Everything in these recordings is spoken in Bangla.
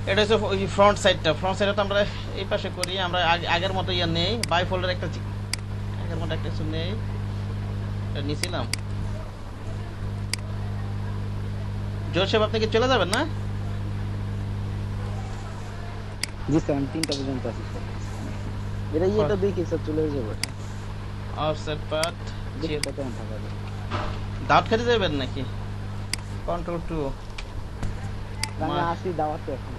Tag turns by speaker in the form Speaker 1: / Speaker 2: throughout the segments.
Speaker 1: এটা হচ্ছে ওই ফ্রন্ট সাইডটা। ফ্রন্ট সাইডে তো আমরা এই পাশে করি, আমরা আগের মতো ইয়ে নেই, বাই ফোল্ডার একটা আগের মতো একটা কিছু নেই, এটা নিয়েছিলাম। জোর সাহেব আপনি কি চলে যাবেন না?
Speaker 2: জি স্যার, আমি 3টা পর্যন্ত আছি স্যার। এটা ইয়েটা দেখি স্যার, চলে যাবে।
Speaker 1: অফসেট পাথ
Speaker 2: দেখি কতক্ষণ থাকা যায়।
Speaker 1: দাওয়াত খেতে যাবেন নাকি? কন্ট্রোল টু।
Speaker 2: আমি আসি দাওয়াতে এখন।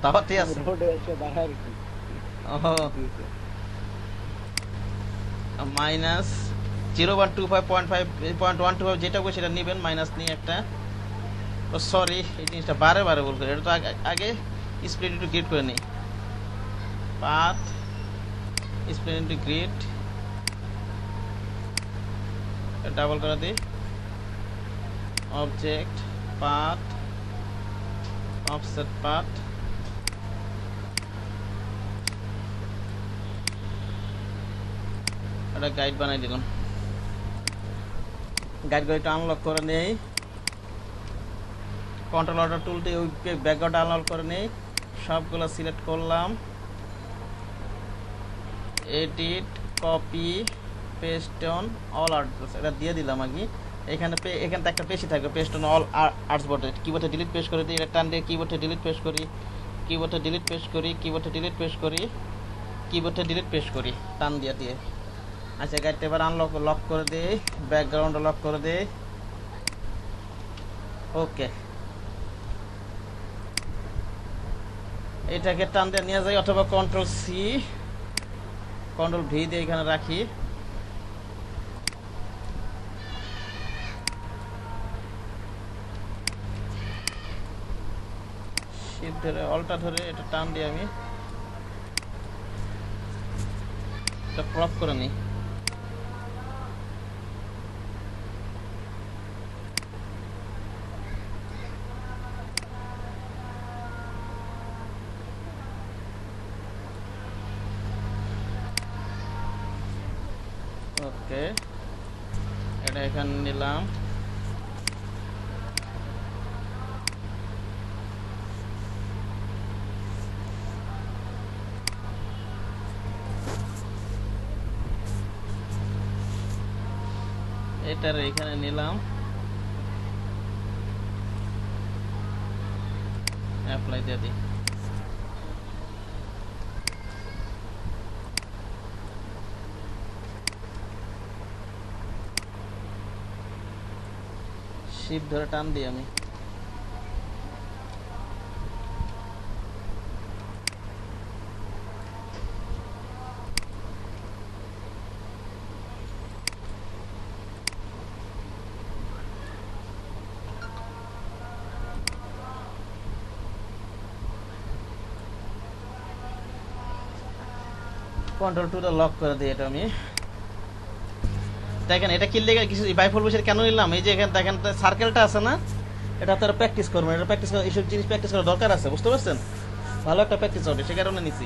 Speaker 1: দাওয়াতে
Speaker 2: আমি
Speaker 1: আছে?
Speaker 2: রোডে এসে দাঁড়ায় আছি।
Speaker 1: ওহো।
Speaker 2: জি স্যার।
Speaker 1: মাইনাস 0125.5.125 যেটা হবে সেটা নেবেন, মাইনাস নিয়ে একটা। ও সরি, এই জিনিসটা বারে বারে বলবেন, এটা তো আগে স্প্লিট ইন্টু গ্রিড করে নিই। Path split into grid, double করে দিই। অবজেক্ট পাথ অফসেট পাথ, একটা গাইড বানাই দিলাম। গাইডগুলো একটু আনলক করে নেই, কন্ট্রোল অর্ডার টুল দিয়ে ওই ব্যাকগ্রাউন্ড আনলক করে নেই, সবগুলো সিলেক্ট করলাম। Edit copy paste on all arts, এটা দিয়ে দিলাম আগে। এখানে এখানে একটা পেশি থাকবে, পেস্ট অন অল আর্টস বোর্ডে। কিবোর্ডে ডিলিট পেস্ট করে দিই, এটা টান দিয়ে কিবোর্ডে ডিলিট পেস্ট করি, কিবোর্ডে ডিলিট পেস্ট করি, কিবোর্ডে ডিলিট পেস্ট করি, কিবোর্ডে ডিলিট পেস্ট করি, টান দিয়ে দিয়ে। আচ্ছা, গাইডটা এবার আনলক লক করে দিই, ব্যাকগ্রাউন্ড লক করে দিই। ওকে, এটাকে টান দিয়ে নিয়ে যাই, অথবা কন্ট্রোল সি কন্ট্রোল ভি দিয়ে এখানে রাখি। শিফট ধরে অল্টা ধরে এটা টান দিয়ে আমি এটা ক্রপ করে নিই। ওকে, এটা এখানে নিলাম। এটার এখানে নিলাম, অ্যাপ্লাই দিয়ে দিই। শিফট ধরে টান দিই আমি। কন্ট্রোল টু দা লক করে দিই এটা আমি। দেখেন এটা কি লেগে কিছু বাইফল বসে কেন নিলাম, এই যে এখানে দেখেন সার্কেলটা আছে না, এটা আপনারা প্র্যাকটিস করবেন, এটা প্র্যাকটিস করা, এইসব জিনিস প্র্যাকটিস করার দরকার আছে, বুঝতে পারছেন? ভালো একটা প্র্যাকটিস হবে, সে কারণে নিছি।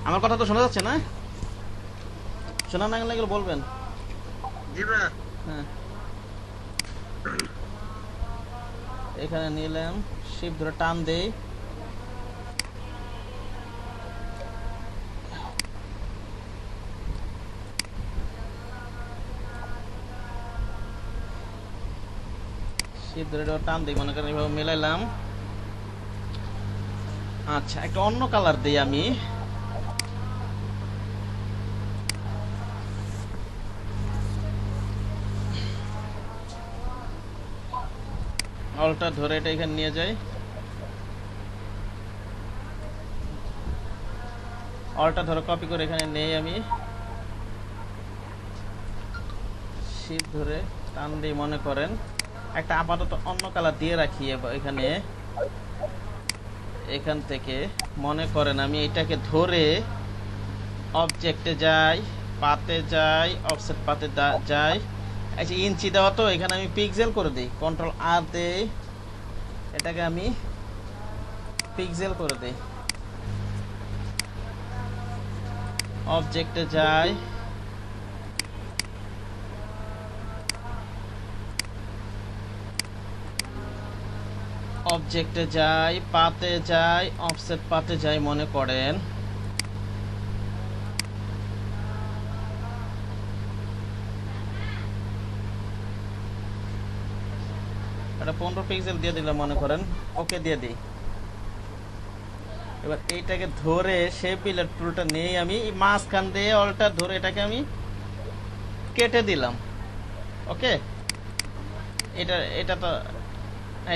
Speaker 1: আমার কথা তো শোনা যাচ্ছে না? শোনা না গেলে বলবেন। হ্যাঁ, এখানে নিলাম, শিফট ধরে টান দেই, শিফট ধরে টান দিই, মনে করেন এইভাবে মিলাইলাম। আচ্ছা, একটা অন্য কালার দিই আমি। অলটা ধরে এটা এখানে নিয়ে যাই, অলটা ধরে কপি করে এখানে নেই আমি, শিফট ধরে টান দিয়ে মনে করেন একটা আপাতত অন্য কালার দিয়ে রাখি এখানে। এখান থেকে মনে করেন আমি এটাকে ধরে অবজেক্টে যাই, পাতে যাই, অফসেট পাতে যাই। আচ্ছা, ইঞ্চি দেওয়া তো, এখানে আমি পিক্সেল করে দিই, কন্ট্রোল আর দেই, এটাকে আমি পিক্সেল করে দিই। অবজেক্টে যাই, অবজেক্টে যাই, পাতে যাই, অফসেট পাতে যাই মনে করেন। এটা 15 পিক্সেল দিয়ে দিলাম মনে করেন, ওকে দিয়ে দিই। এবার এইটাকে ধরে শেপ বিল্ডার টুলটা নিয়ে আমি মাঝখান দিয়ে অলটা ধরে এটাকে আমি কেটে দিলাম। ওকে, এটা এটা তো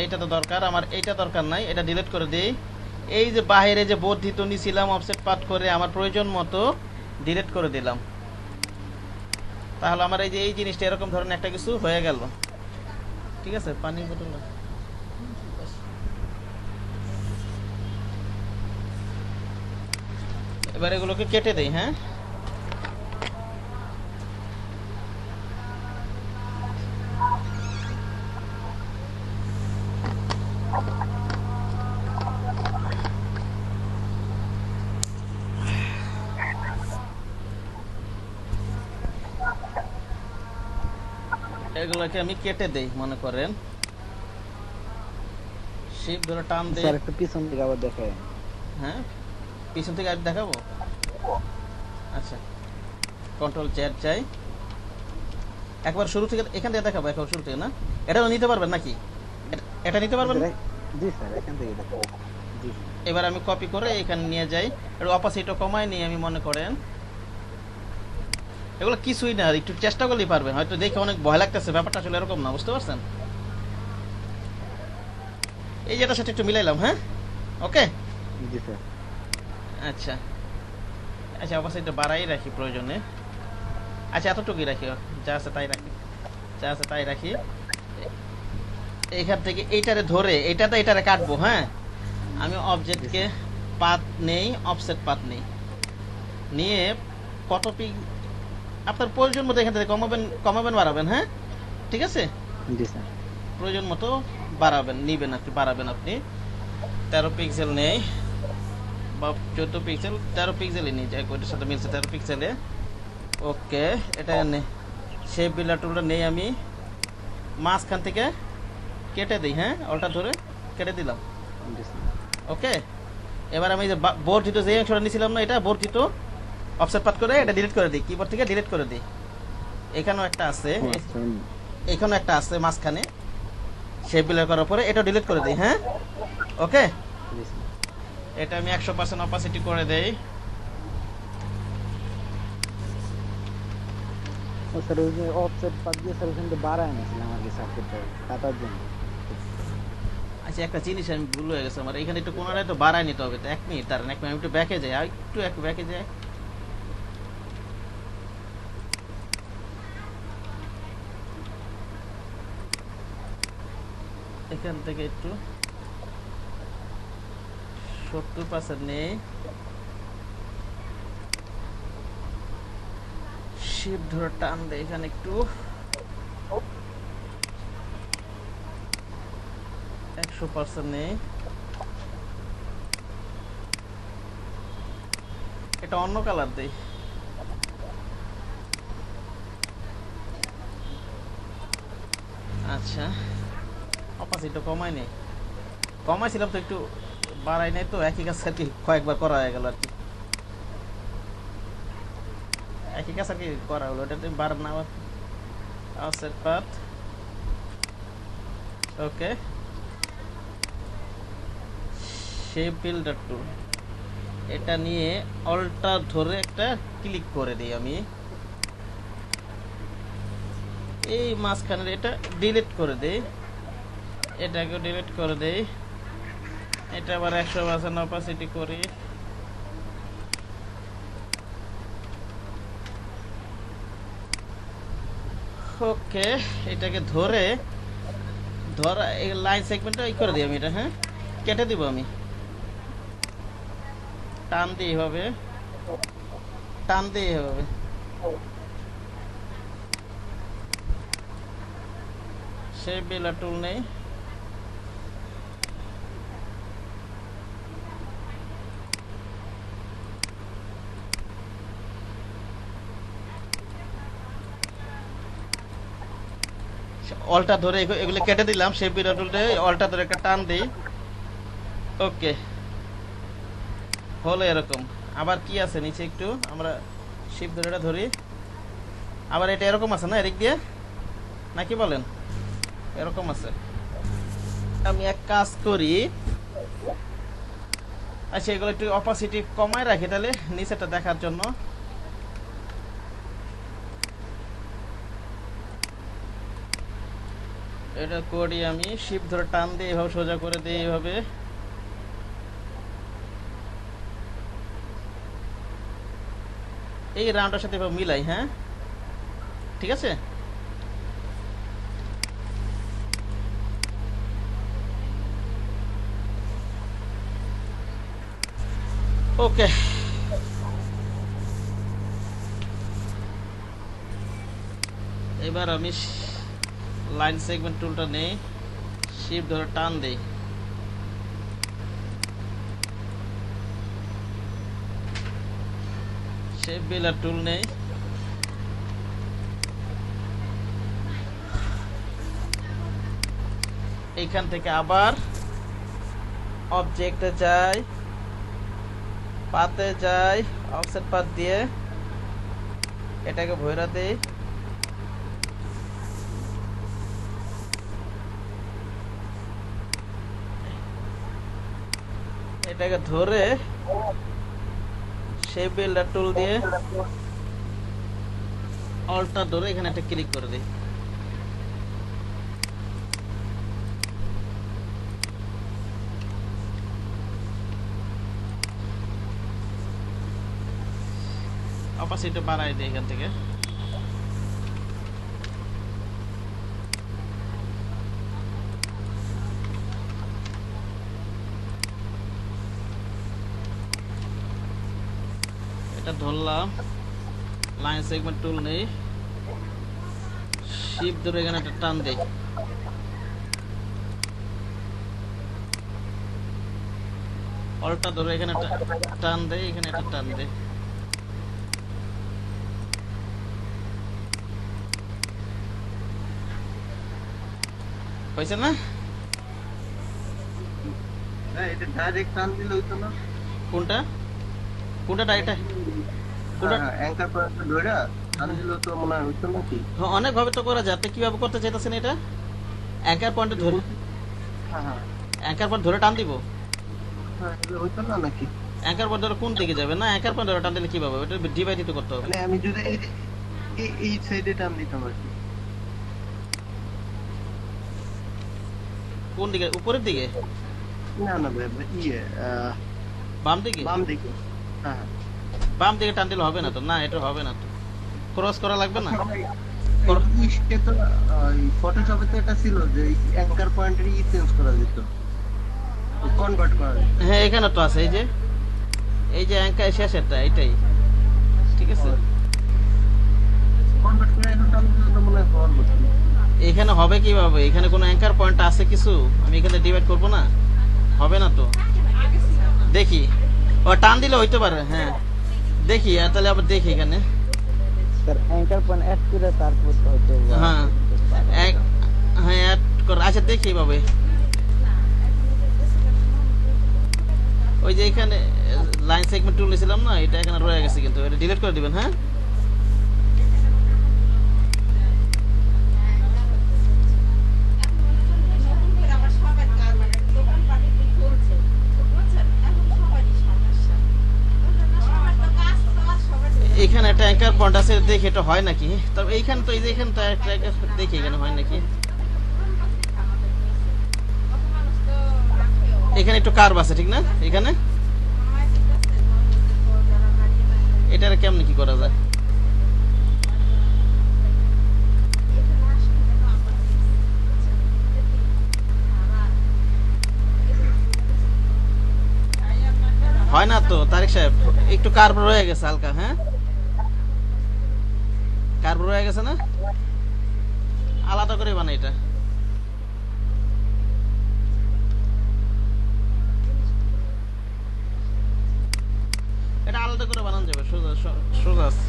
Speaker 1: এটা তো দরকার আমার, এইটা দরকার নাই, এটা ডিলিট করে দিই। এই যে বাইরে যে বর্ধিত নিছিলাম অফসেট পাত করে আমার প্রয়োজন মতো ডিলিট করে দিলাম। তাহলে আমার এই যে এই জিনিসটা এরকম ধরনের একটা কিছু হয়ে গেল। ঠিক আছে, পানি বোতল না। এবার এগুলোকে কেটে দেই। হ্যাঁ, এগুলোকে আমি কেটে দেই মনে করেন, শিপ ধরে টান দেই।
Speaker 2: স্যার একটু পিছন থেকে আবার দেখায়।
Speaker 1: হ্যাঁ, পিছন থেকে আর দেখাবো। আচ্ছা, কন্ট্রোল জ্যাড চাই, একবার শুরু থেকে এখান থেকে দেখাবো, একবার শুরু থেকে না। এটা নিতে পারবেন নাকি? এটা নিতে পারবেন না?
Speaker 2: জি স্যার, এখান থেকে দেখাবো। জি
Speaker 1: এবার আমি কপি করে এখানে নিয়ে যাই, একটু অপাসিটিটা কমায় নিই আমি মনে করেন। এগুলো কিছুই না, একটু চেষ্টা করলেই পারবেন। হয়তো দেখে অনেক ভয় লাগতেছে, ব্যাপারটা আসলে এরকম না, বুঝতে পারছেন? এই যে এটার সাথে একটু মিলাইলাম। হ্যাঁ, ওকে।
Speaker 2: জি স্যার।
Speaker 1: আচ্ছা আচ্ছা, অপাসিটিটা বাড়াই রাখি প্রয়োজনে। আচ্ছা, এতটুকুই রাখি, যা আছে তাই রাখি, যা আছে তাই রাখি। এইখান থেকে এইটারে ধরে এইটাতে এটারে কাটবো। হ্যাঁ, আমি অবজেক্টকে পাথ নেই, অফসেট পাথ নেই, নিয়ে কত পিক আপনার প্রয়োজন মতো এখান থেকে কমাবেন বাড়াবেন। হ্যাঁ, ঠিক আছে,
Speaker 2: জি স্যার।
Speaker 1: প্রয়োজন মতো বাড়াবেন, নিবেন আপনি, বাড়াবেন আপনি। 13 পিক্সেল নেই বা 14 পিক্সেল, 13 পিক্সেলই নিয়ে যায়, ওইটার সাথে মিলছে 13 পিক্সেলে। ওকে, এটা নে শেপ বিল্ডার টুলটা নেই, আমি মাঝখান থেকে কেটে দিই। হ্যাঁ, ওটা ধরে কেটে দিলাম।
Speaker 2: জি স্যার।
Speaker 1: ওকে, এবার আমি যে বর্ধিত যে অংশটা নিয়েছিলাম না, এটা বর্ধিত অফসেট পাত করে এটা ডিলিট করে দিই, কিবোর্ড থেকে ডিলিট করে দিই। এখানেও একটা আছে, এখানেও একটা আছে মাঝখানে শেপ বিল্ডার করার পরে, এটা ডিলিট করে দিই। হ্যাঁ, ওকে,
Speaker 2: জি স্যার।
Speaker 1: এটা আমি 100% অপাসিটি করে দেই।
Speaker 2: ও স্যার, ওই যে অফসেট পাত দিয়ে স্যার ওখান থেকে বাড়ায় নিয়েছিলাম আগে সার্কিটটা কাটার জন্য।
Speaker 1: আচ্ছা, একটা জিনিস আমি ভুল হয়ে গেছে আমার, এখানে একটু কোনাটায় তো বাড়ায় নিতে হবে। তো 1 মিনিট দাঁড়ান, 1 মিনিট আমি একটু ব্যাকে যাই, আর একটু ব্যাকে যাই। এখান থেকে একটু 70% নেই, শিপ ধরে টান দেয় এখানে একটু, 100% নেই। এটা অন্য কালার দেই। আচ্ছা, অপাসিটি কমাই নেই, কমাইছিলাম তো, একটু বাড়াই নাই তো, একই কাজ আর কি কয়েকবার করা হয়ে গেল আর কি, একই কাজ আর কি করা হলো। এটা তুমি বাড়ান না আবার, অফসেট পাথ। ওকে, শেপ বিল্ডার টুল, এটা নিয়ে অল্টা ধরে একটা ক্লিক করে দিই আমি, এই মাঝখানের এটা ডিলিট করে দেই, এটাকে ডিলিট করে দেই। এটা আবার 100% অপাসিটি করি। ওকে, এটাকে ধরে ধরা এই লাইন সেগমেন্টটা ই করে দিই আমি, এটা হ্যাঁ কেটে দিব আমি, টান দিয়ে হবে, টান দিয়ে হবে। শেপ বিল্ডার টুল নেই, অলটা ধরে এগুলো কেটে দিলাম। শেপ বিল্ডার টুলটা অলটা ধরে একটা টান দিই, ওকে, হলো এরকম। আবার কি আছে নিচে একটু আমরা শিপ ধরে এটা ধরি, আবার এটা এরকম আছে না এদিক দিয়ে, নাকি বলেন? এরকম আছে। আমি এক কাজ করি, আচ্ছা এগুলো একটু অপাসিটি কমায় রাখি তাহলে নিচেটা দেখার জন্য। এটা করি আমি, শিপ ধরে টান দিয়ে এভাবে সোজা করে দিই, এইভাবে। এই রাউন্ডের সাথে এভাবে মিলাই, হ্যাঁ ঠিক আছে। ওকে, এবার আমি লাইন সেগমেন্ট টুলটা নেই, শিপ ধরে টান দেই, শেপ বিল্ডার টুল নেই, এইখান থেকে আবার অবজেক্টে যাই, পাতে যাই, অফসেট পাত দিয়ে এটাকে ভৈরা দেই, এটাকে ধরে শেপ বিল্ডার টুল দিয়ে অল্টার ধরে এখানে একটা ক্লিক করে দিই। অপাসিটি বাড়াই দিই এখান থেকে। এটা ধরলাম, লাইন সেগমেন্ট টুল নেই, শিপ ধরে এখানে একটা টান দেই, অল্টা ধরে এখানে একটা টান দেই, এখানে একটা টান দেই। হয়েছে না?
Speaker 3: এটা ডাইরেক্ট টান দিলে হইতো না?
Speaker 1: কোনটা কোনটা ডাইরেক্ট? কোনটা?
Speaker 3: অ্যাঙ্কার পয়েন্ট ধরে টান দিলে তো মনে হয় হইতো নাকি?
Speaker 1: অনেক ভাবে তো করা যায়, আপনি কিভাবে করতে চাইতেছেন এটা? অ্যাঙ্কার পয়েন্টে ধরে,
Speaker 3: হ্যাঁ হ্যাঁ
Speaker 1: অ্যাঙ্কার পয়েন্ট ধরে টান দিব?
Speaker 3: হ্যাঁ, এগুলো হইতো না নাকি?
Speaker 1: অ্যাঙ্কার পয়েন্ট ধরে কোন দিকে যাবে? না অ্যাঙ্কার পয়েন্ট ধরে টান দিলে কিভাবে? এটা ডিভাইড তো করতে হবে।
Speaker 3: মানে আমি যদি এই সাইডে টান দিতাম আর কি।
Speaker 1: কোন দিকে? উপরের দিকে?
Speaker 3: না না ভাই ভাই,
Speaker 1: বাম দিকে?
Speaker 3: বাম দিকে। হ্যাঁ
Speaker 1: বাম দিকে টান দিলে হবে না তো, না এটা হবে না তো, ক্রস করা লাগবে না।
Speaker 3: ইসকে তো ফটোশপে তো এটা ছিল যে অ্যাঙ্কার পয়েন্টের চেঞ্জ করা যেত, কনভার্ট করা যেত।
Speaker 1: হ্যাঁ এখানে তো আছে, এই যে অ্যাঙ্কার শেষেরটা, এটাই ঠিক আছে।
Speaker 3: কনভার্ট করে এখন টান দিলে তো মনে হয় হওয়ার মতো।
Speaker 1: এখানে হবে কিভাবে? এখানে কোনো অ্যাঙ্কার পয়েন্ট আছে কিছু? আমি এখানে ডিভাইড করব না, হবে না তো। দেখি, ও টান দিলে হইতে পারে, হ্যাঁ দেখি, তাহলে আবার দেখি এখানে।
Speaker 2: স্যার অ্যাঙ্কার পয়েন্ট অ্যাড করে তারপর তো হয়তো
Speaker 1: হ্যাঁ হ্যাঁ অ্যাড কর, আচ্ছা দেখি এভাবে। ওই যে এখানে লাইন সেগমেন্ট টুল নিয়েছিলাম না, এটা এখানে রয়ে গেছে, কিন্তু এটা ডিলিট করে দিবেন। হ্যাঁ এখানে একটা অ্যাঙ্কার পয়েন্ট আছে, দেখি এটা হয় নাকি। তবে এইখানে তো, এই যে এখানে তো একটা দেখি এখানে হয় নাকি। এখানে একটু কার্ভ আছে ঠিক না? এখানে এটার কেমনে কি করা যায়? হয় না তো তারিক সাহেব, একটু কার্ভ রয়ে গেছে হালকা। হ্যাঁ কার্ভ রয়ে গেছে না, আলাদা করে বানাই এটা। এটা আলাদা করে বানানো যাবে, সোজা সোজা আছে।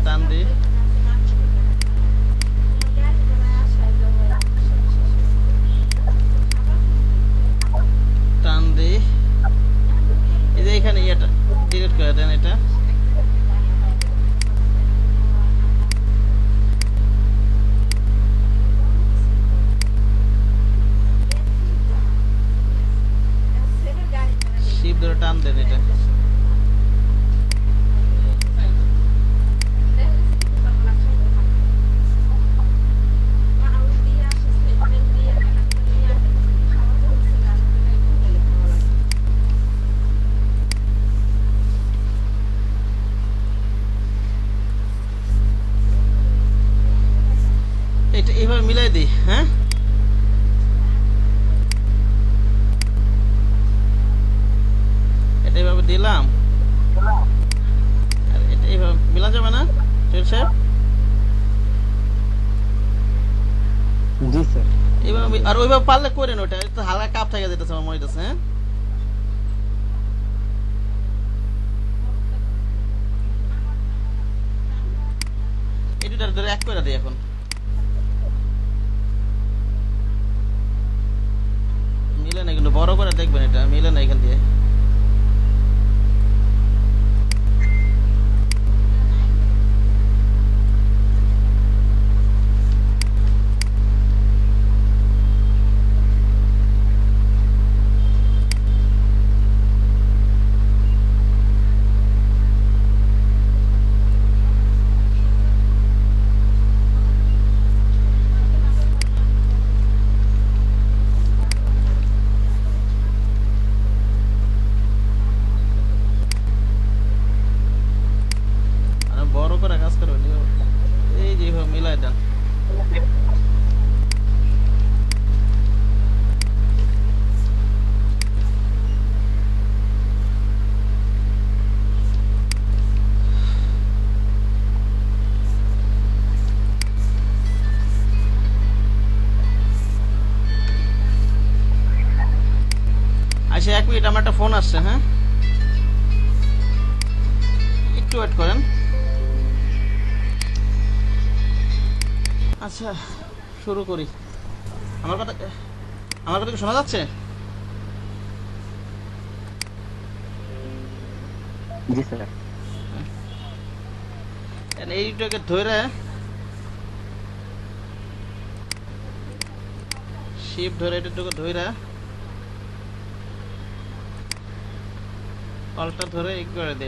Speaker 1: টান দিই,
Speaker 2: স্যার।
Speaker 1: এইভাবে আর ওইভাবে পারলে করেন, ওটা একটু হালকা কাপ থেকে যেতেছে আমার মনে হইতেছে। হ্যাঁ, এই দুটার ধরে এক করে দিই এখন। মিলে না কিন্তু বড় করে দেখবেন, এটা মিলে না এখান দিয়ে। আর বড় করে কাজ করবেন, এই যে এইভাবে মিলাই দেন। আচ্ছা, 1 মিনিট, আমার একটা ফোন আসছে। হ্যাঁ, একটু ওয়েট করেন। আচ্ছা, শুরু করি। আমার কথা আমার কথা কি শোনা যাচ্ছে?
Speaker 2: জি স্যার।
Speaker 1: এইটাকে ধরে শিপ ধরে এটাকে ধরে পাল্টা ধরে এই করে দে।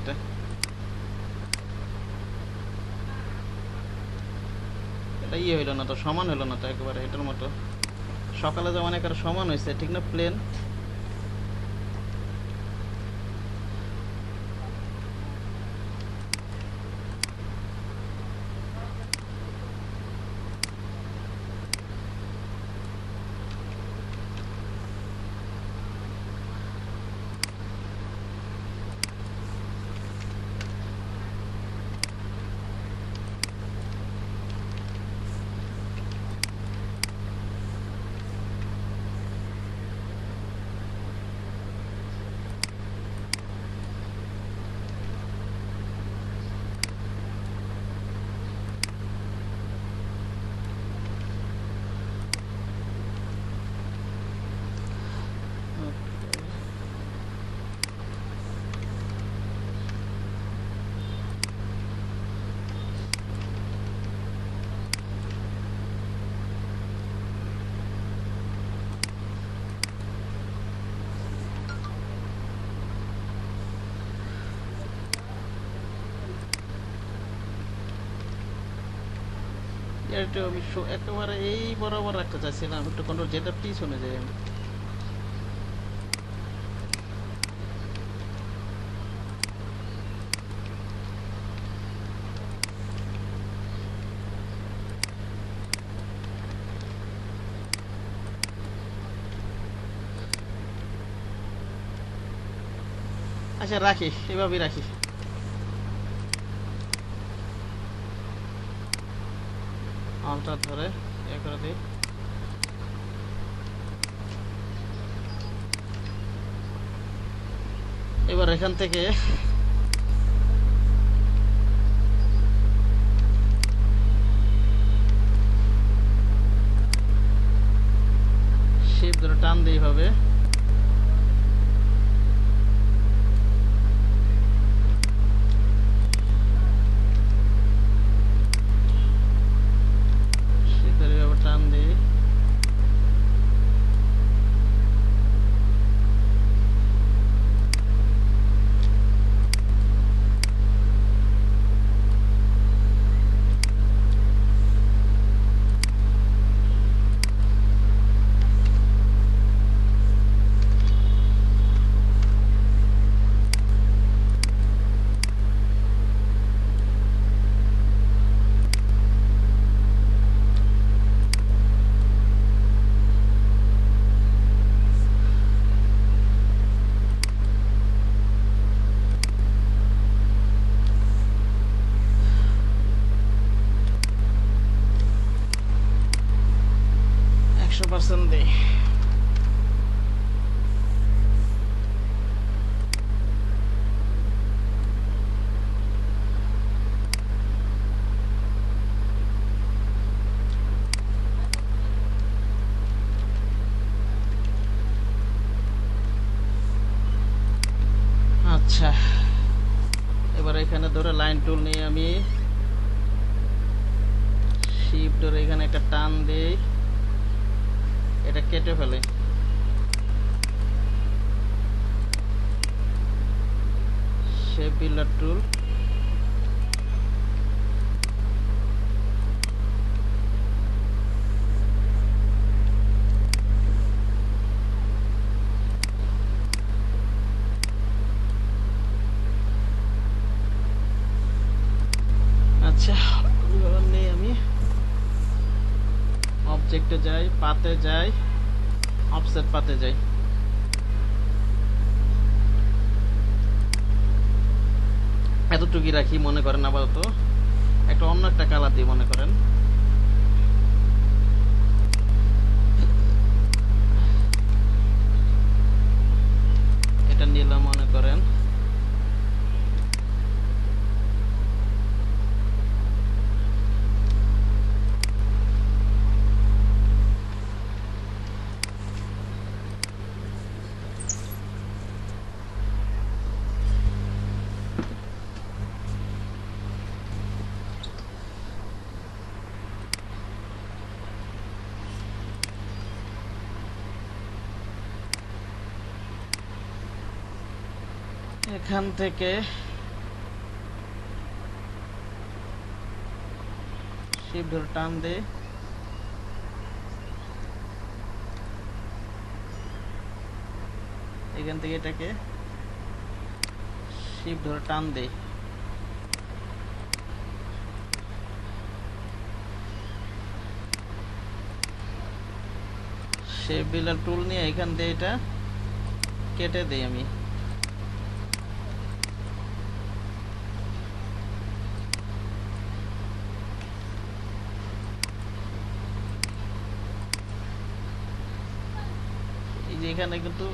Speaker 1: এটা ইয়ে হইলো না তো, সমান হইলো না তো একেবারে এটার মতো। সকালে যেমন একেবারে সমান হয়েছে, ঠিক না, প্লেন। এটা আমি একেবারে এই বরাবর রাখতে চাইছিলাম, একটু কন্ট্রোল যেটা পিছনে যায় আমি। আচ্ছা, রাখি, এভাবেই রাখি। আলটা ধরে এ করে দিই। এবার এখান থেকে শিপ ধরে টান দিই হবে। শিপ ধরে এভাবে টান দিই। 100% দেই। আচ্ছা, এবার এখানে ধরে লাইন টুল নিয়ে আমি শিফট ধরে এখানে একটা টান দেই, এটা কেটে ফেলে। শেপ বিল্ডার টুল, আচ্ছা এবার নেই আমি অবজেক্টে যাই, পাতে যাই, অফসেট পাতে যাই। এতটুকুই রাখি মনে করেন, আপাতত একটা অন্য একটা কালার দিয়ে মনে করেন। এটা নিলাম মনে করেন, এখান থেকে শিফট ধরে টান দে, এখান থেকে এটাকে শিফট ধরে টান দে, শেপ বিল্ডার টুল নিয়ে এখান দিয়ে এটা কেটে দেই আমি। এই যে এখানে কিন্তু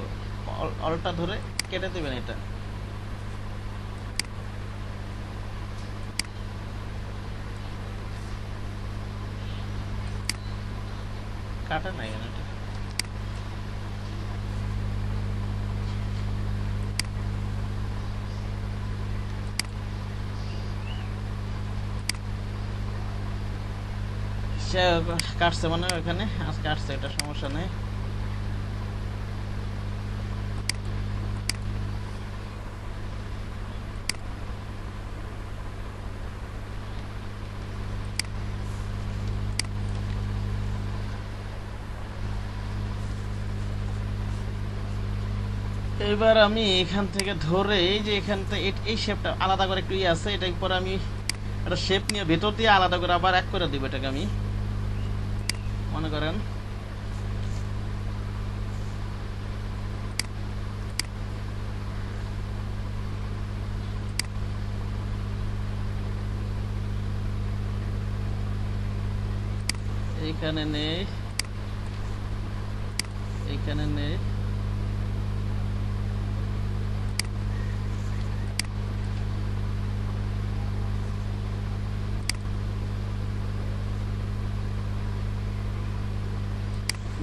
Speaker 1: অলটা ধরে কেটে দেবেন, এটা কাটা নাই কেন এটা। সে কাটছে মানে ওখানে আজকে কাটছে, এটা সমস্যা নেই। এবার আমি এখান থেকে ধরে এই যে এখান থেকে এই শেপটা আলাদা করে একটু ইয়ে আছে, এটা পরে আমি একটা শেপ নিয়ে ভেতর দিয়ে আলাদা করে আবার এক করে দিব এটাকে আমি মনে করেন। এইখানে নেই, এইখানে নেই,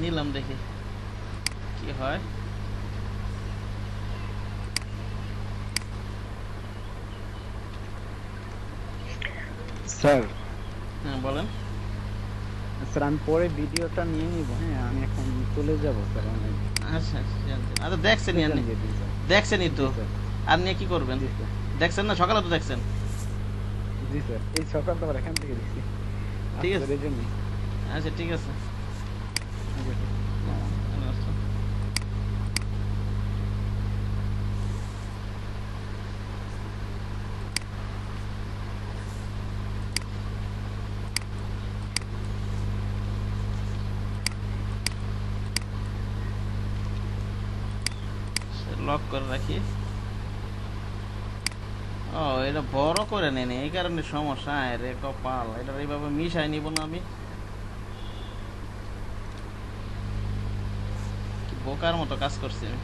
Speaker 1: নিলাম দেখি কি হয়।
Speaker 2: স্যার
Speaker 1: হ্যাঁ বলেন।
Speaker 2: স্যার আমি পরে ভিডিওটা নিয়ে নিব, হ্যাঁ আমি এখন চলে যাব স্যার। আমি
Speaker 1: আচ্ছা আচ্ছা দেখছেনই আপনি,
Speaker 2: দিয়ে দিন স্যার।
Speaker 1: দেখছেনই তো,
Speaker 2: জি স্যার,
Speaker 1: আর নিয়ে কি করবেন?
Speaker 2: জি স্যার,
Speaker 1: দেখছেন না, সকালে তো দেখছেন।
Speaker 2: জি স্যার এই সকাল তো এখান থেকে দেখছি।
Speaker 1: ঠিক আছে,
Speaker 2: আপনার এই জন্যই।
Speaker 1: আচ্ছা ঠিক আছে।
Speaker 2: আচ্ছা, স্যার।
Speaker 1: আচ্ছা। লক করে রাখি। ও এটা বড় করে নেই, এই কারণে সমস্যা। রে কপাল, এটা এইভাবে মিশাই নিব না আমি। বোকার মতো কাজ করছি আমি।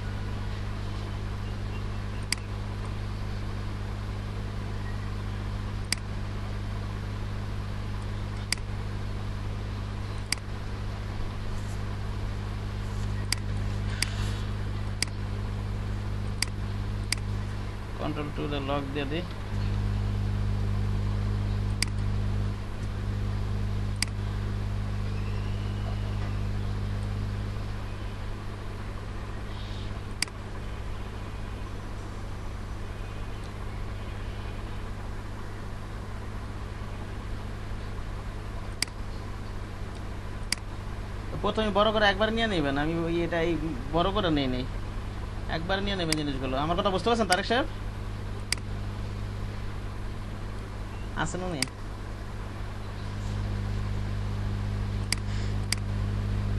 Speaker 1: কন্ট্রোল টুলে লক দিয়ে দিই। প্রথমে বড় করে একবার নিয়ে নেবেন, আমি এটা এই বড় করে নেই নেই, একবার নিয়ে নেবেন জিনিসগুলো। আমার কথা বুঝতে পারছেন তারেক সাহেব? আসেন উনি?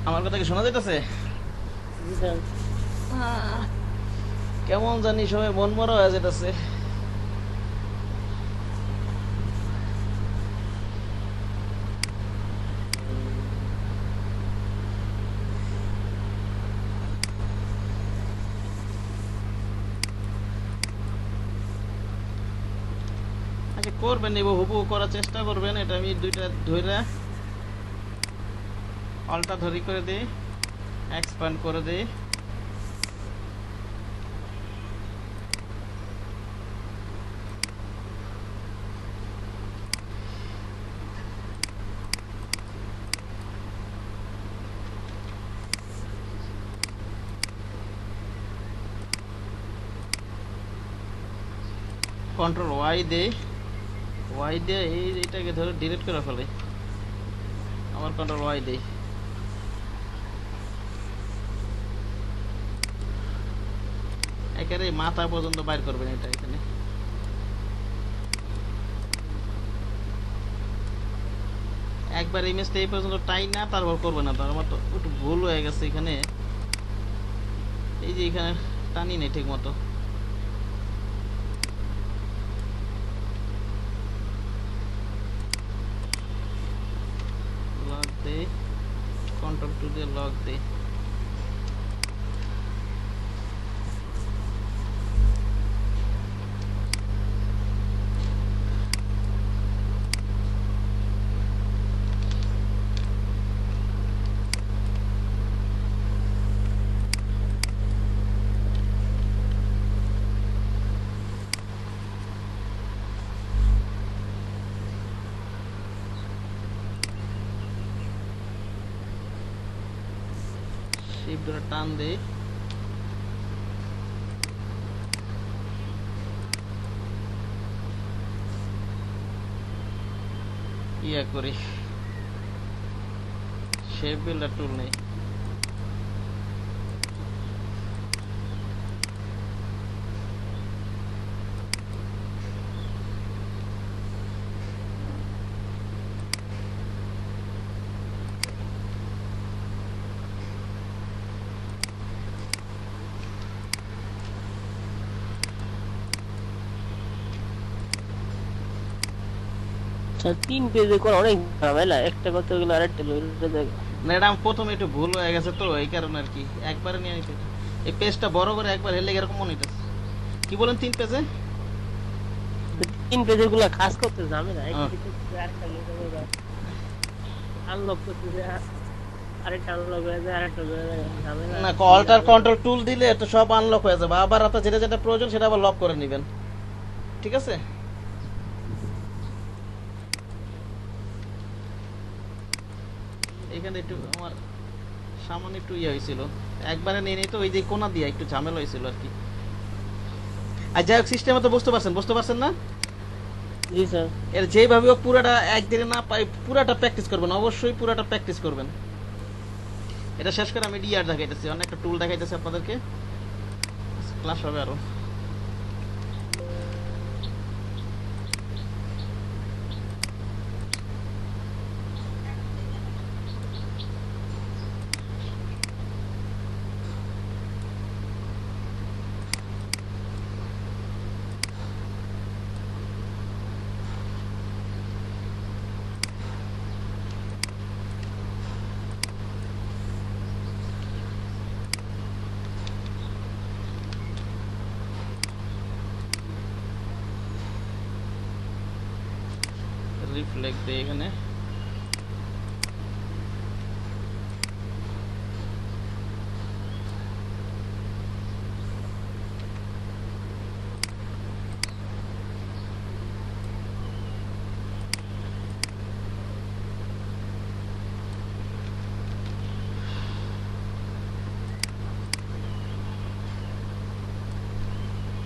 Speaker 1: আমার কথা কি শোনা যাইতেছে? কেমন জানি সবাই মন মরা হয়ে যেতেছে। আচ্ছা করবেন, হুবহু করার চেষ্টা করবেন। এটা আমি দুইটা ধরে অল্টা ধরি করে দিই, এক্সপ্যান্ড করে দিই। কন্ট্রোল ওয়াই দেই, ওয়াই দিয়ে এইটাকে ধরে ডিলিট করে ফেলে। আমার কন্ট্রোল ওয়াই দেই, একেবারে মাথা পর্যন্ত বাইর করবেন এটা। এখানে একবার ইমেজটা এই পর্যন্ত টাই না, তারপর করবে না। তার আমার তো একটু ভুল হয়ে গেছে এখানে, এই যে এখানে টানি নেই ঠিক মতো। লক দেই, কন্ট্রোল টু দিয়ে লক দেই। শিপ ধরে টান দেই, ইয়া করি, শেপ বিল্ডার টুল নেই।
Speaker 4: তিন পেজে করা অনেক ঝামেলা, একটা করতে গেলে আরেকটা লইতে যায়।
Speaker 1: না এটা আমার প্রথমে একটু ভুল হয়ে গেছে তো, এই কারণে আর কি একবারে নিয়ে নিতে। এই পেজটা বড় করে একবার হেলে এরকম মনে হইতেছে। কি বলেন 3 পেজে?
Speaker 4: তিন পেজের গুলা কাজ করতে ঝামেলা, একটা করতে আরেকটা লইতে যায়, আনলক করতে যায় আরেকটা আনলক হয়ে যায়, আরেকটা হয়ে যায়, ঝামেলা।
Speaker 1: না অল্টার কন্ট্রোল টুল দিলে তো সব আনলক হয়ে যাবে, আবার আপনার যেটা যেটা প্রয়োজন সেটা আবার লক করে নেবেন। ঠিক আছে? এখানে একটু আমার সামান্য একটু ইয়ে হয়েছিল, একবারে নিয়ে নিই তো ওই যে কোনা দিয়ে একটু ঝামেলা হয়েছিল আর কি। আর যাই হোক সিস্টেমে তো বুঝতে পারছেন না?
Speaker 4: জি স্যার।
Speaker 1: এর যেভাবে হোক পুরাটা একদিনে না পাই, পুরাটা প্র্যাকটিস করবেন, অবশ্যই পুরাটা প্র্যাকটিস করবেন। এটা শেষ করে আমি ডিআর দেখাইতেছি, অনেকটা টুল দেখাইতেছি আপনাদেরকে, ক্লাস হবে আরো। রিফ্লেক্ট দিই এখানে।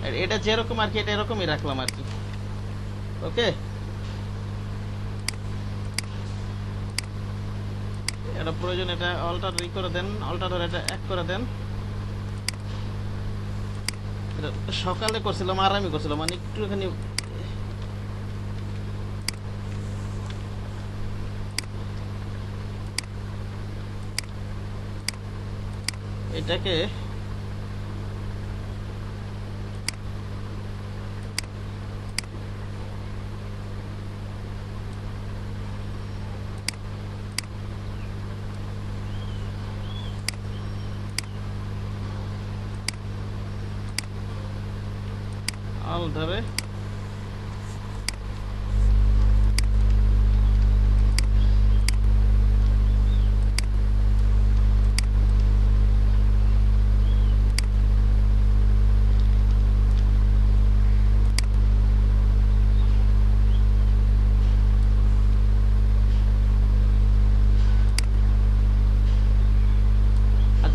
Speaker 1: আর এটা যেরকম আর কি এটা এরকমই রাখলাম আর কি। ওকে, এটা প্রয়োজন এটা অল্টার ই করে দেন, অল্টার ধরে এটা এক করে দেন। এটা সকালে করছিলাম আর আমি করছিলাম মানে একটুখানি এটাকে আল ধরে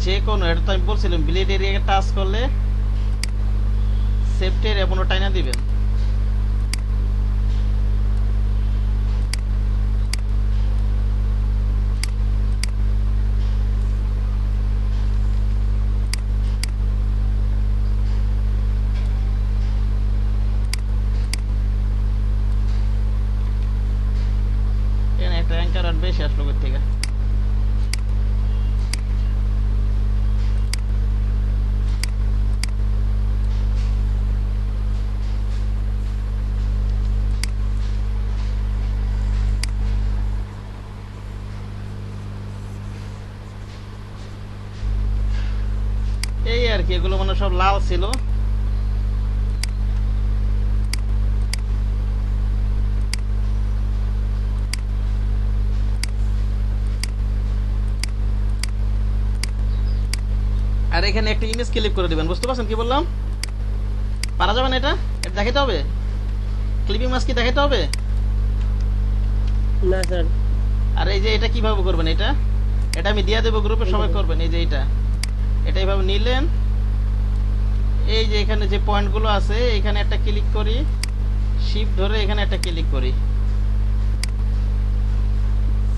Speaker 1: যে কোনো এটা তো আমি বলছিলাম ব্লেড এরিয়াকে টাচ করলে সেফটি এরিয়া কোনো টাইনা দিবেন। এখানে একটা অ্যাঙ্কার আর বেশি আসলো কোথা থেকে? এই আর কি, এগুলো মানে সব লাল ছিল। আর এখানে একটা ইমেজ ক্লিক করে দিবেন, বুঝতে পারছেন কি বললাম? পারা যাবে না? এটা এটা দেখাতে হবে, ক্লিপিং মাস্ক কি দেখাতে হবে?
Speaker 4: না স্যার।
Speaker 1: আর এই যে এটা কিভাবে করবেন? এটা এটা আমি দিয়ে দেবো গ্রুপে, সবাই করবেন। এই যে এটা এইভাবে নিলেন, এই যে এখানে যে পয়েন্টগুলো আছে এখানে একটা ক্লিক করি, শিফট ধরে এখানে একটা ক্লিক করি।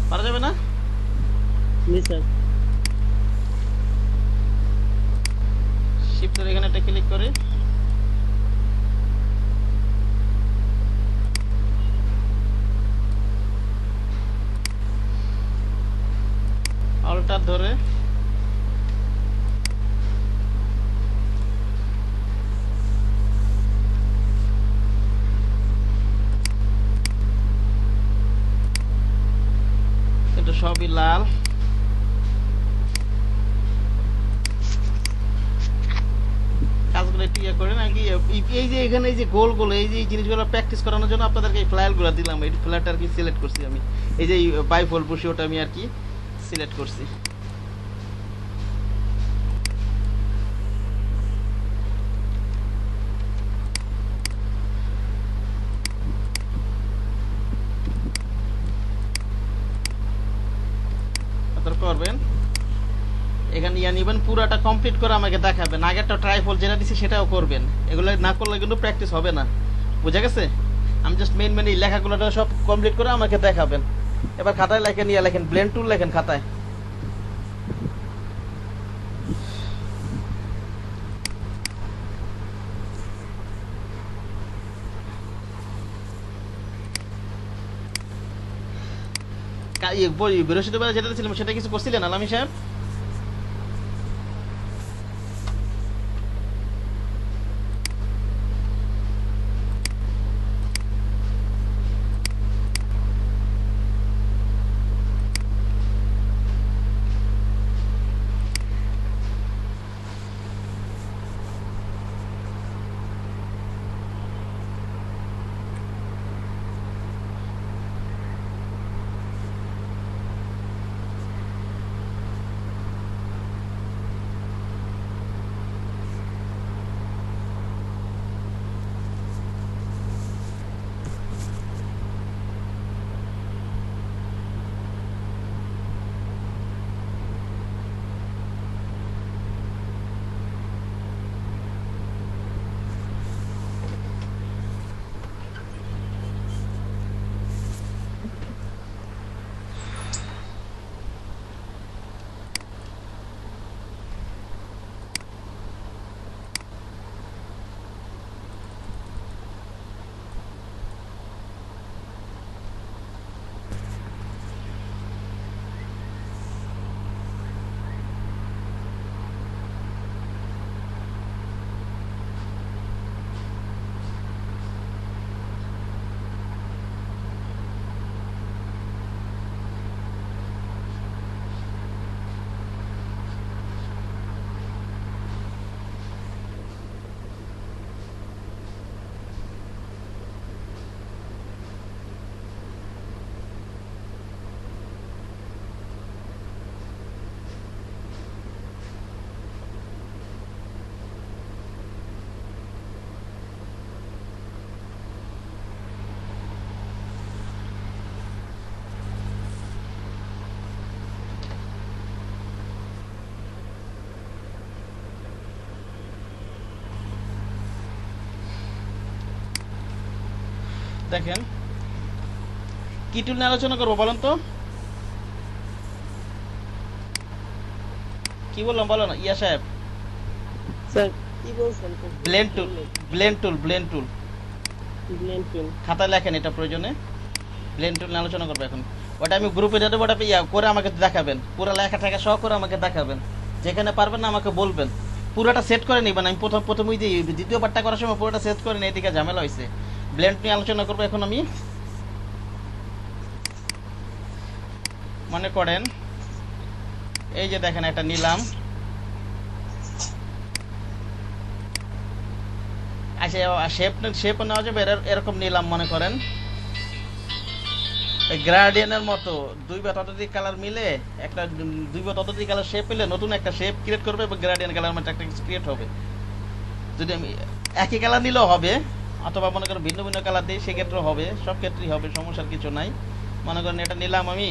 Speaker 1: পারা যাবে না?
Speaker 4: জি স্যার।
Speaker 1: শিফট ধরে এখানে একটা ক্লিক করি, অল্টার ধরে এটা সবই লাল। কাজগুলো একটু ইয়ে করে নাকি এই যে এখানে এই যে গোল গোল এই যে এই জিনিসগুলো প্র্যাকটিস করানোর জন্য আপনাদেরকে এই ফ্লায়ারগুলো দিলাম। এই ফ্লায়ারটা আর কি সিলেক্ট করছি আমি, এই যে বাইফল বসে ওটা আমি আর কি সিলেক্ট করছি। করবেন এখানে ইয়া নিবেন, পুরাটা কমপ্লিট করে আমাকে দেখাবেন। আগেরটা ট্রাইফল যেটা দিছি সেটাও করবেন, এগুলো না করলে কিন্তু প্র্যাকটিস হবে না, বুঝা গেছে? আমি জাস্ট মেন এই লেখাগুলো সব কমপ্লিট করে আমাকে দেখাবেন। এবার খাতায় লেখেন, ইয়া লেখেন, ব্লেন্ড টুল লেখেন খাতায়। বৃহস্পতিবার যেটা ছিলাম সেটা কিছু করছিলেন আলামী সাহেব? দেখেন কি টুল নিয়ে আলোচনা করবো বলেন তো? কি বললাম বলো না ইয়া সাহেব?
Speaker 4: স্যার কি বলছেন?
Speaker 1: ব্লেন্ড টুল, ব্লেন্ড টুল, ব্লেন্ড টুল।
Speaker 4: ব্লেন্ড টুল।
Speaker 1: খাতায় লেখেন এটা প্রয়োজনে। ব্লেন্ড টুল নিয়ে আলোচনা করবো এখন। ওটা আমি গ্রুপে দিয়ে দেবো, ওটা ইয়া করে আমাকে দেখাবেন, পুরো লেখা টেখা সহ করে আমাকে দেখাবেন। যেখানে পারবেন না আমাকে বলবেন। পুরোটা সেট করে নিবেন। আমি প্রথম ওই যে দ্বিতীয় পার্টটা করার সময় পুরোটা সেট করে নিই, এদিকে ঝামেলা হয়েছে। ব্লেন্ড নিয়ে আলোচনা করবো এখন আমি। মনে করেন এই যে দেখেন একটা নিলাম, আচ্ছা শেপ নেওয়া যাবে এরকম নিলাম। মনে করেন গ্রাডিয়ানের মতো দুই বা ততোধিক কালার মিলে একটা দুই বা ততোধিক কালার শেপ পেলে নতুন একটা শেপ ক্রিয়েট করবে এবং গ্রাডিয়ান কালার মতো একটা ক্রিয়েট হবে। যদি আমি একই কালার নিলেও হবে, অথবা মনে করেন ভিন্ন ভিন্ন কালার দিই সেক্ষেত্রেও হবে, সব ক্ষেত্রেই হবে, সমস্যার কিছু নাই। মনে করেন এটা নিলাম আমি,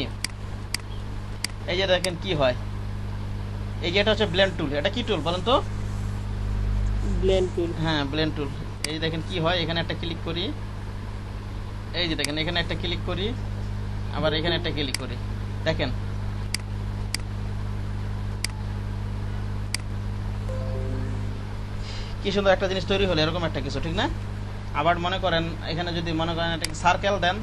Speaker 1: এই যে দেখেন কি হয়। এই যে এটা হচ্ছে ব্লেন্ড টুল। এটা কি টুল বলেন তো?
Speaker 4: ব্লেন্ড টুল।
Speaker 1: হ্যাঁ ব্লেন্ড টুল। এই দেখেন কি হয়, এখানে একটা ক্লিক করি, এই যে দেখেন এখানে একটা ক্লিক করি, আবার এখানে একটা ক্লিক করি, দেখেন কি সুন্দর একটা জিনিস তৈরি হলো, এরকম একটা কিছু, ঠিক না? আবার মনে করেন এখানে যদি মনে করেন একটা সার্কেল দেন,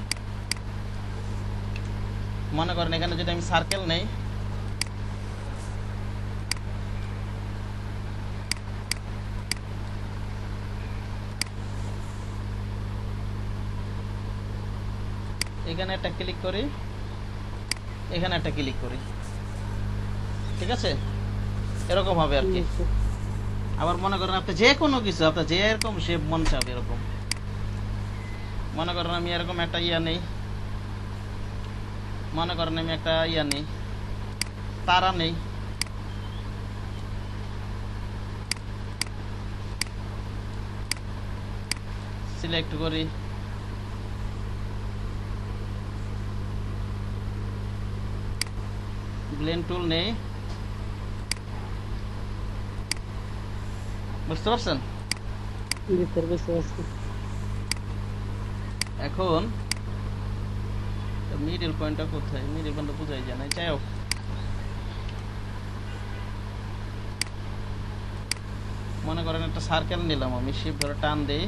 Speaker 1: মনে করেন এখানে যদি আমি সার্কেল নেই, এখানে একটা ক্লিক করি, এখানে একটা ক্লিক করি, ঠিক আছে? এরকম হবে আর কি। আবার মনে করেন আপনি যে কোনো কিছু, আপনার যে এরকম শেপ মন চাবে এরকম। মনে করেন আমি এরকম একটা ইয়া নেই, মনে করেন আমি একটা ইয়া নেই, তারা নেই, সিলেক্ট করি, ব্লেন্ড টুল নেই, বুঝতে পারছেন? এখন মিডল পয়েন্টটা কোথায়? মিডল পয়েন্টটা বোঝাই যায় না। যাই হোক, মনে করেন একটা সার্কেল নিলাম আমি, শিফট ধরে টান দেই,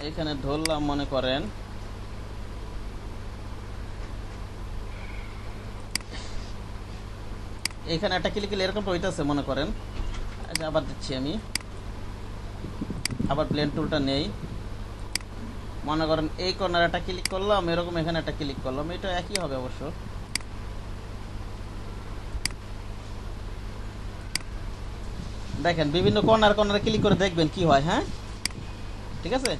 Speaker 1: এখানে ধরলাম, মনে করেন এখানে একটা ক্লিক করলে এরকম হইতেছে, মনে করেন। আচ্ছা আবার দিচ্ছি আমি, আবার ব্লেন্ড টুলটা নেই, মনে করেন এই কর্নার একটা ক্লিক করলাম, এরকম এখানে একটা ক্লিক করলাম, এটা একই হবে অবশ্য। দেখেন বিভিন্ন কর্নারে ক্লিক করে দেখবেন কি হয়। হ্যাঁ ঠিক আছে।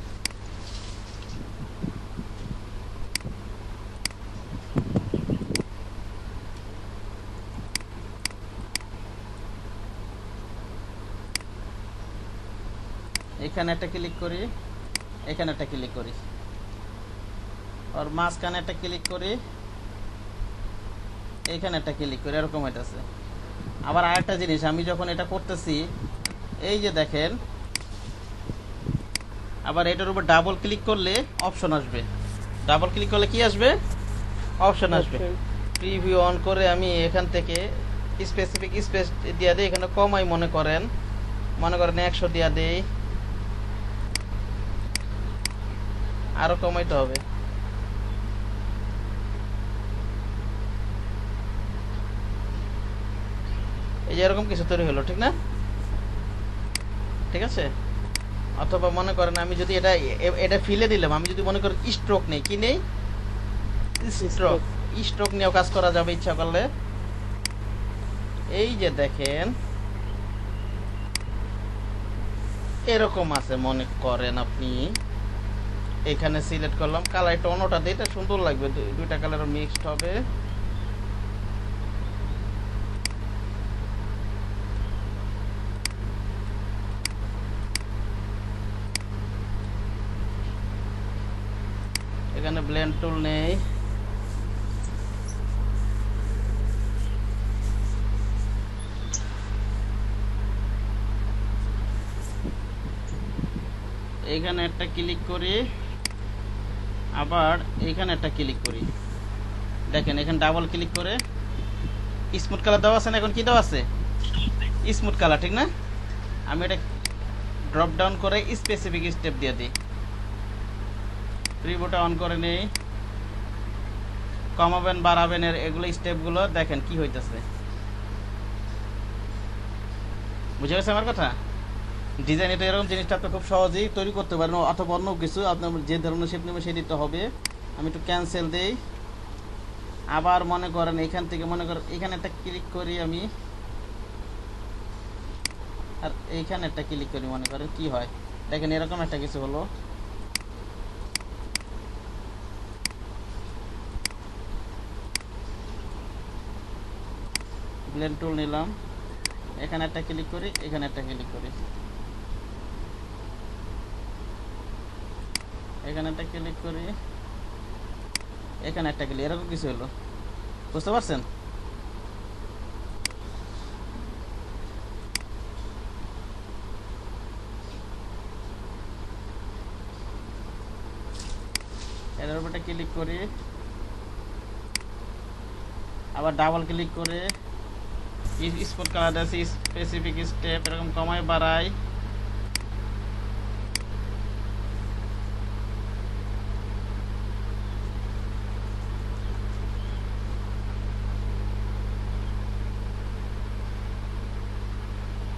Speaker 1: এখানে একটা ক্লিক করি, এখানে একটা ক্লিক করি, আর মাঝখানে একটা ক্লিক করি, এখানে একটা ক্লিক করি, এরকম হইতেছে। আবার আরেকটা জিনিস, আমি যখন এটা করতেছি, এই যে দেখেন, আবার এটার উপর ডাবল ক্লিক করলে অপশন আসবে। ডাবল ক্লিক করলে কি আসবে? অপশন আসবে। প্রিভিউ অন করে আমি এখান থেকে স্পেসিফিক স্পেস দিয়ে দিই, এখানে কমাই, মনে করেন 100 দিয়ে দিই, আরো কমাইতে হবে। এই যে এরকম কিছু তৈরি হলো, ঠিক না? ঠিক আছে। অথবা মনে করেন আমি যদি এটা ফিলে দিলাম, আমি যদি মনে করেন স্ট্রোক নেই, কি নেই? স্ট্রোক নিয়েও কাজ করা যাবে ইচ্ছা করলে। এই যে দেখেন এরকম আছে, মনে করেন আপনি এখানে সিলেক্ট করলাম, কালার একটু অন্যটা দিয়ে, এটা সুন্দর লাগবে, দুইটা কালার মিক্সড হবে। এখানে ব্লেন্ড টুল নেই, এখানে একটা ক্লিক করি, আবার এখানে একটা ক্লিক করি। দেখেন এখানে ডাবল ক্লিক করে স্মুথ কালার দেওয়া আছে না, এখন কি দেওয়া আছে স্মুথ কালার, ঠিক না? আমি এটা ড্রপ ডাউন করে স্পেসিফিক স্টেপ দিয়ে দিই, প্রিভিউটা অন করে নেই, কমাবেন বাড়াবেন এগুলো স্টেপগুলো দেখেন কি হইতেছে। বুঝে গেছে আমার কথা? ডিজাইন এটা এরকম জিনিসটা আপনি খুব সহজেই তৈরি করতে পারেন, অথবা অন্য কিছু আপনার যে ধরনের শেপ নেবেন সেই দিতে হবে। আমি একটু ক্যান্সেল দেই, আবার মনে করেন এখান থেকে মনে করেন এখানে একটা ক্লিক করি আমি, আর এইখানে একটা ক্লিক করি, মনে করেন কি হয় দেখেন এরকম একটা কিছু হলো। ব্লেন্ড টুল নিলাম, এখানে একটা ক্লিক করি, এখানে একটা ক্লিক করি, এখানে একটা ক্লিক করি, এখানে একটা ক্লিক, এরকম কিছু হলো, বুঝতে পারছেন? এর উপর একটা ক্লিক করি, আবার ডাবল ক্লিক করে স্পট কালার আছে স্পেসিফিক স্টেপ এরকম কমায় বাড়াই,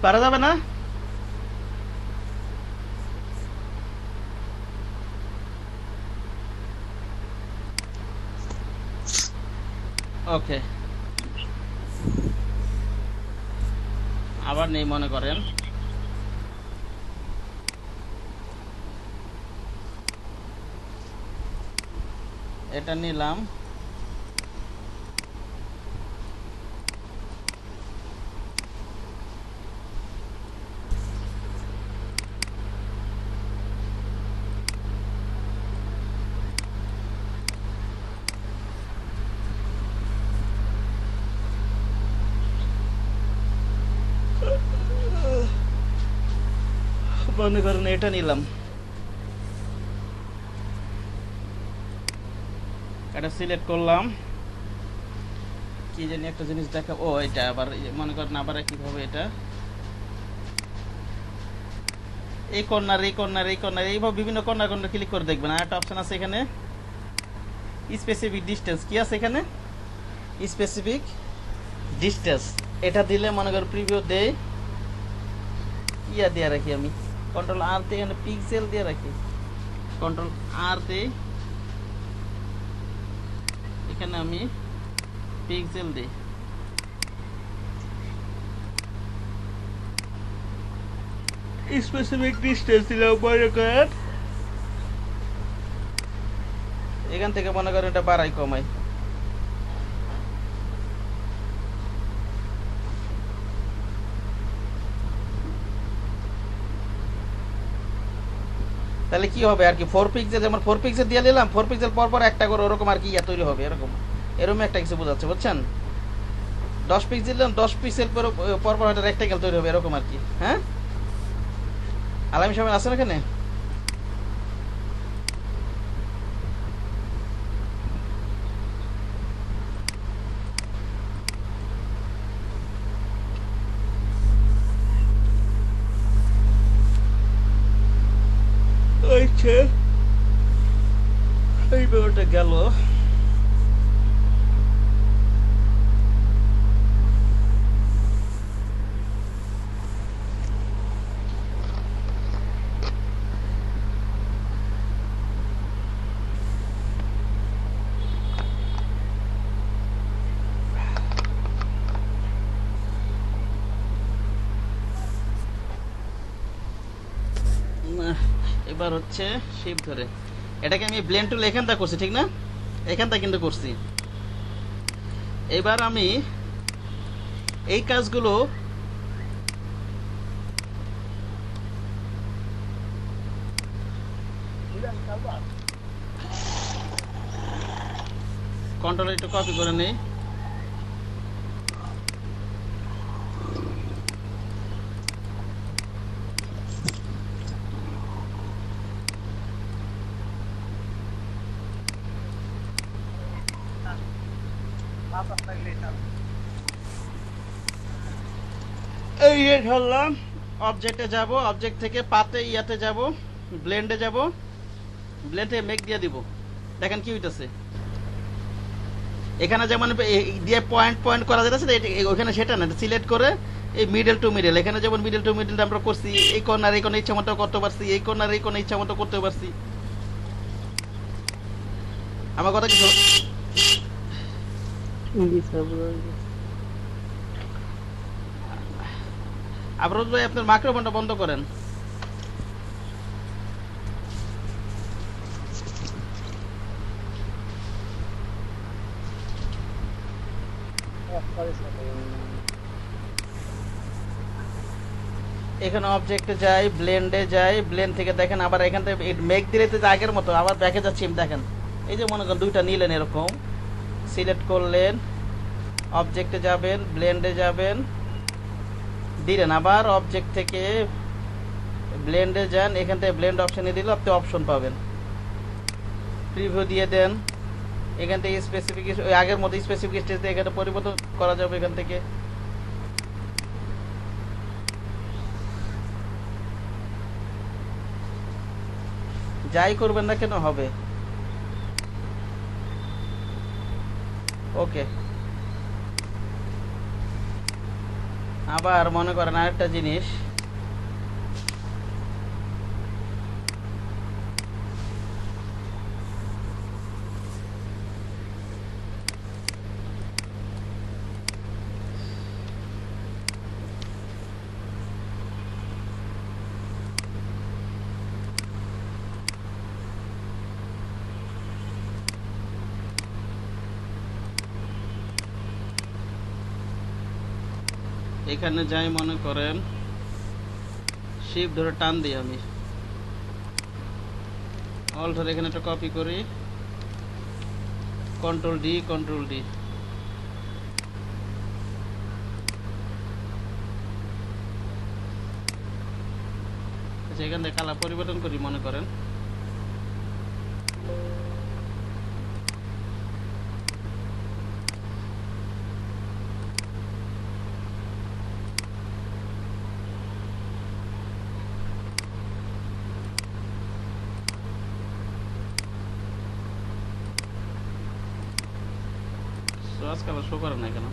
Speaker 1: পারা যাবে না? ওকে, আবার নেই মনে করেন, এটা নিলাম, মনে করেন এটা নিলাম, এটা সিলেক্ট করলাম, কি জানি একটা জিনিস দেখা, ও এটা আবার মনে করেন আবার কিভাবে এটা এই কর্নার এই কর্নার এই কর্নার এইভাবে বিভিন্ন কর্নার কর্নার ক্লিক করে দেখবেন। আর একটা অপশন আছে এখানে স্পেসিফিক ডিস্টেন্স, কি আছে এখানে স্পেসিফিক ডিস্টেন্স, এটা দিলে মনে করেন প্রিভিউ দেই, ইয়া দিয়ে রাখি আমি কন্ট্রোল আর দিয়ে, এখানে পিক্সেল দিয়ে রাখি, কন্ট্রোল আর দেই, এখানে আমি পিক্সেল দিই, স্পেসিফিক ডিস্টেন্স দিলাম মনে করেন, এখান থেকে মনে করেন এটা বাড়াই কমাই, তাহলে কি হবে আর কি 4 পিক্সেল, যেমন 4 পিক্সেল দিয়ে দিলাম, 4 পিক্সেল পর পর একটা করে ওরকম আর কি ইয়া তৈরি হবে, এরকম একটা কিছু বোঝাচ্ছে, বুঝছেন? 10 পিক্সেল দিলাম, 10 পিক্সেল পর পর একটা রেক্টাঙ্গেল তৈরি হবে এরকম আর কি। হ্যাঁ, আলামী সাহেব আছেন এখানে? আচ্ছা, এই ব্যাপারটা গেল। এবার হচ্ছে শিপ ধরে এটাকে আমি ব্লেন্ড টুল এখানটা করছি, ঠিক না? এখানটা কিন্তু করছি। এবার আমি এই কাজগুলো কন্ট্রোল একটু কপি করে নিই। এই ধরলাম, অবজেক্টে যাব, অবজেক্ট থেকে পাতে ইয়াতে যাব, ব্লেন্ডে যাব, ব্লেন্ডে মেক দিয়ে দিব। দেখেন কি হইতেছে এখানে, যেমন দিয়ে পয়েন্ট পয়েন্ট করা যাচ্ছে না, ওখানে সেটা না, সিলেক্ট করে এই মিডল টু মিডল, এখানে যেমন মিডল টু মিডল আমরা করছি, এই কর্নার এই কোণে ইচ্ছা মতো করতে পারছি, এই কর্নার এই কোণে ইচ্ছা মতো করতে পারছি। আমার কথা কিছু আবরোজ ভাই, আপনার মাইক্রোফোনটা বন্ধ করেন। এখানে অবজেক্টে যাই, ব্লেন্ডে যাই, ব্লেন্ড থেকে দেখেন আবার এখান থেকে মেক দিলে তো আগের মতো আবার ব্যাকে যাচ্ছি। দেখেন এই যে মনে করেন দুইটা নিলেন, এরকম সিলেক্ট করলেন, অবজেক্টে যাবেন, ব্লেন্ডে যাবেন, দিলেন, আবার অবজেক্ট থেকে ব্লেন্ডে যান, এখান থেকে ব্লেন্ড অপশনে দিলে আপনি অপশন পাবেন, প্রিভিউ দিয়ে দেন, এখান থেকে স্পেসিফিকেশন ওই আগের মতো স্পেসিফিকেশন এখানে পরিবর্তন করা যাবে। এখান থেকে যাই করবেন না কেন হবে। ওকে, আবার মনে করেন আরেকটা জিনিস, এখানে যাই মনে করেন শিফট ধরে টান দিই, আমি অল্ট ধরে এখানে একটা কপি করি, কন্ট্রোল ডি, কন্ট্রোল ডি, আচ্ছা এখান থেকে কালার পরিবর্তন করি মনে করেন, আজকাল শো করে না কেন?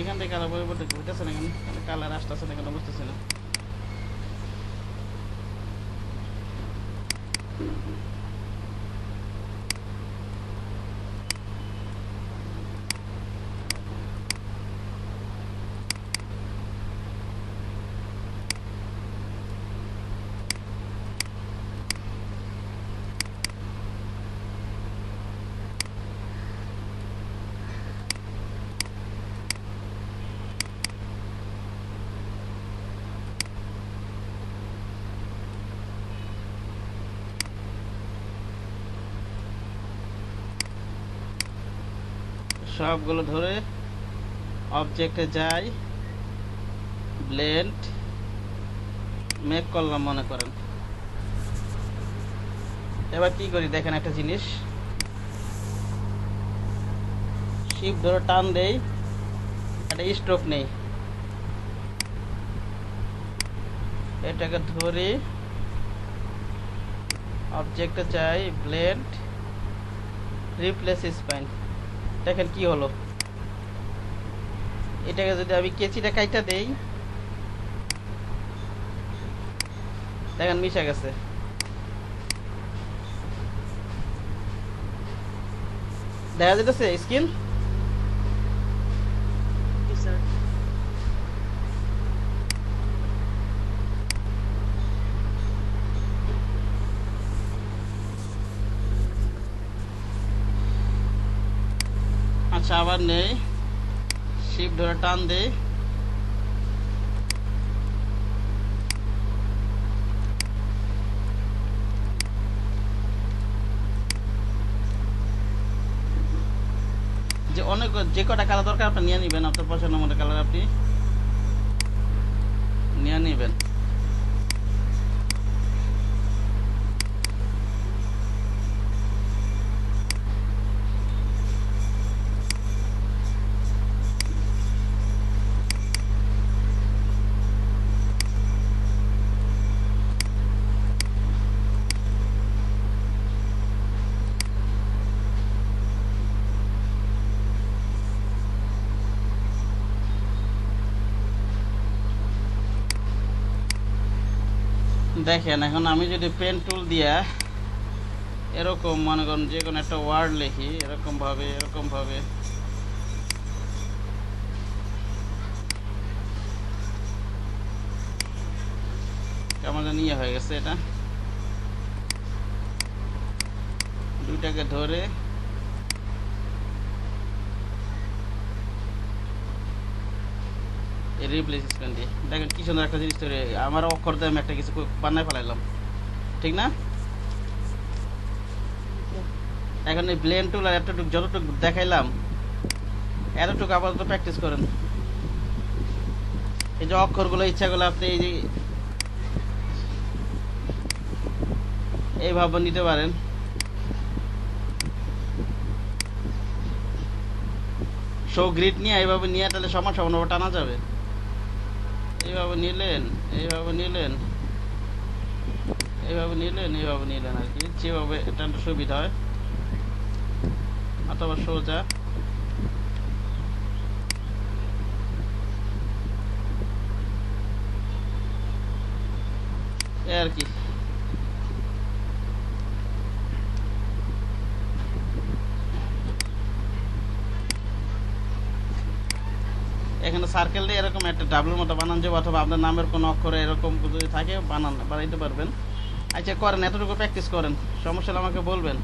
Speaker 1: এখান থেকে কালার পরিবর্তন করতেছে না কেন? কালার আসতেছে না কেন বুঝতেছি না। সবগুলো ধরে অবজেক্টে যাই, ব্লেন্ড মেক করলাম মনে করেন। এবার কি করি দেখেন একটা জিনিস, শিফট ধরে টান দেই, একটা স্ট্রোক নেই, এটাকে ধরি, অবজেক্টে যাই, ব্লেন্ড রিপ্লেস স্পাইন। দেখেন কি হলো, এটাকে যদি আমি কেচিটা কাইটা দেই, দেখেন মিশে গেছে। দেখা যেতেছে স্কিন।
Speaker 4: জি স্যার।
Speaker 1: আচ্ছা আবার নেই, শিফট ধরে টান দেই, যে অনেক যে কটা কালার দরকার আপনি নিয়ে নেবেন, আপনার পছন্দ মতো কালার আপনি নিয়ে নেবেন। দেখেন এখন আমি যদি পেন টুল দিয়া এরকম মনে করেন যে কোনো একটা ওয়ার্ড লিখি, এরকম ভাবে কেমন জানি ইয়ে হয়ে গেছে। এটা দুইটাকে ধরে রিপ্লেস স্পেন দিয়ে দেখেন কি সুন্দর একটা জিনিস তৈরি। আমার অক্ষর দিয়ে আমি একটা কিছু বানায় ফেলাইলাম, ঠিক না? এখন এই ব্লেন্ড টুল আর এতটুকু যতটুকু দেখাইলাম, এতটুকু আপাতত প্র্যাকটিস করেন। এই যে অক্ষরগুলো ইচ্ছাগুলো আপনি এই যে এইভাবে নিতে পারেন। শো গ্রিড নিয়ে এইভাবে নিয়ে তাহলে সমান সমানভাবে টানা যাবে। এইভাবে নিলেন, এইভাবে নিলেন, এইভাবে নিলেন, এইভাবে নিলেন আর কি, যেভাবে টানতে সুবিধা হয়, অথবা সোজা। এই আর কি। এখানে সার্কেল দিয়ে এরকম একটা ডাবলের মতো বানান যাবে, অথবা আপনার নামের কোনো অক্ষরে এরকম যদি থাকে বানাইতে পারবেন। আচ্ছা করেন, এতটুকু প্র্যাকটিস করেন, সমস্যা হলে আমাকে বলবেন।